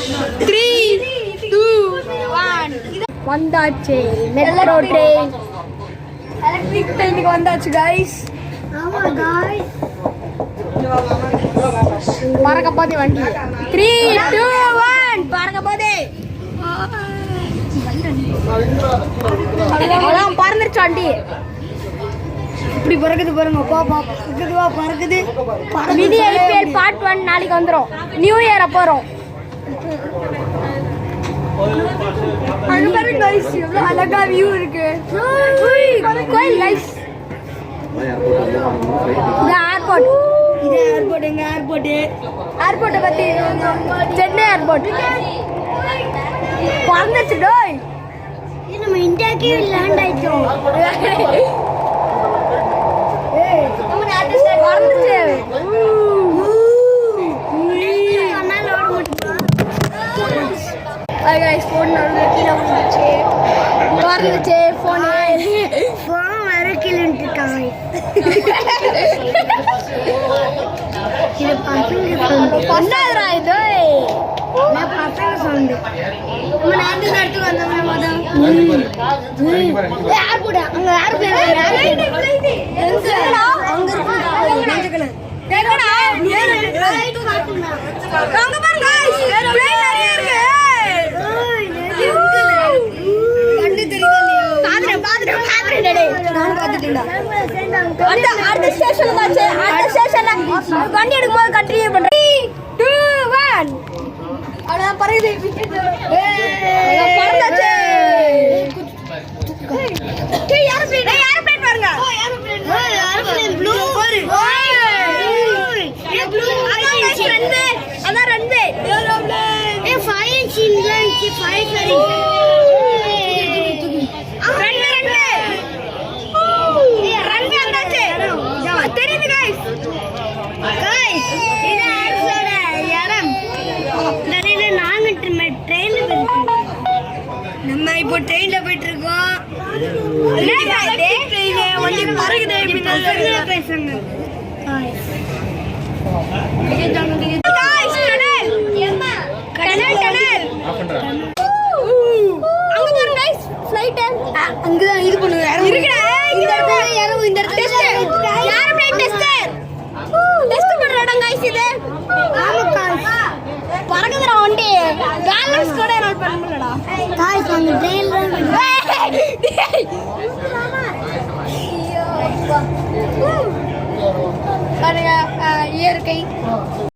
3, 2, 1. வந்தாச்சு metro train, electric ட்ரெயினுக்கு வந்தாச்சு கைஸ். ஆமா गाइस, பறக்க போதே வண்டி. 3, 2, 1 பறக்க போதே. அதான் பறந்துருச்சு வண்டி. இப்படி பறக்குது பாருங்க. பாப்பா பறக்குதுவா, பறக்குது. மினி ஐபிஎல் பார்ட் 1 நாளைக்கு வந்துரும். நியூ இயர் அப்போ வரும். அங்க பாருங்க गाइस, எவ்வளவு அழகா வியூ இருக்கு. கோயில் गाइस. இது ஏர்போர்ட். இது ஏர்போர்ட். எங்க ஏர்போர்ட்? ஏர்போர்ட்டை பத்தி சென்னை ஏர்போர்ட். பறந்துச்சு டோய். இது நம்ம இந்தியாக்கே லேண்ட் ஆயிட்டோம். பறந்துச்சு. Hi guys, phone நடுவுல கீழ விழுந்துச்சு. பறந்துச்சு phone. ஃபோன் வேற கிளம்பிட்டாங்க. இது பசங்க சவுண்ட். பண்ணாதடா இது. நான் பசங்க சவுண்ட். நம்ம நாட்டு நாட்டுக்கு வந்தோம்னா மொதல் ஏர்போர்ட். அங்க ஏர்போர்ட். எங்கடா? அங்க இருக்கு. மஞ்சக்கல. எங்கடா? ரைட் காட்டுங்க. அங்க பாருங்க guys, plane நிறைய இருக்கு. கண்ணு தெரியல. பாத்துட்டேன் டேய். நான் பாத்துட்டேன்டா. அடுத்த ஸ்டேஷன்ல தாச்சு. அடுத்த ஸ்டேஷன்ல வண்டி எடுக்கும்போது கண்டினியூ பண்றேன். 3, 2, 1 அட பறக்குது. பறந்தாச்சு. டேய் ஏர்ப்ளேன் பாருங்க. ஏரோப்ளேன் ப்ளூ பாரு. ஏ ப்ளூ ரன்வே. அதான் ரன்வே. ஏரோப்ளேன். ஏ 5 inch இல்ல 5 சரி. ரன்வே வந்தாச்சு. தெரியுது गाइस. இது ஆக்சோட இடம். நிறைய நாங்க ட்ரெயின்ல போயிட்டு. நம்ம இப்போ ட்ரெயின்ல போயிட்டு இருக்கோம். ட்ரெயின் வண்டி பறக்குது. சரியா பேசுங்க. guys, tunnel. ஏம்மா? டனல். அங்க பாருங்க guys, flight. அங்கதான் இது பண்ணுங்க. இருக்குடா. இந்த இடத்துல ஏறும். இந்த இடத்துல டெஸ்ட். Aeroplane tester. டெஸ்ட் பண்ற இடம் guys இது. பறக்குதுடா வண்டி. பேலன்ஸ் கூட என்னால பண்ண முடியலடா. காய்ஸ் அந்த ட்ரெயின்ல பாருங்க இயற்கை.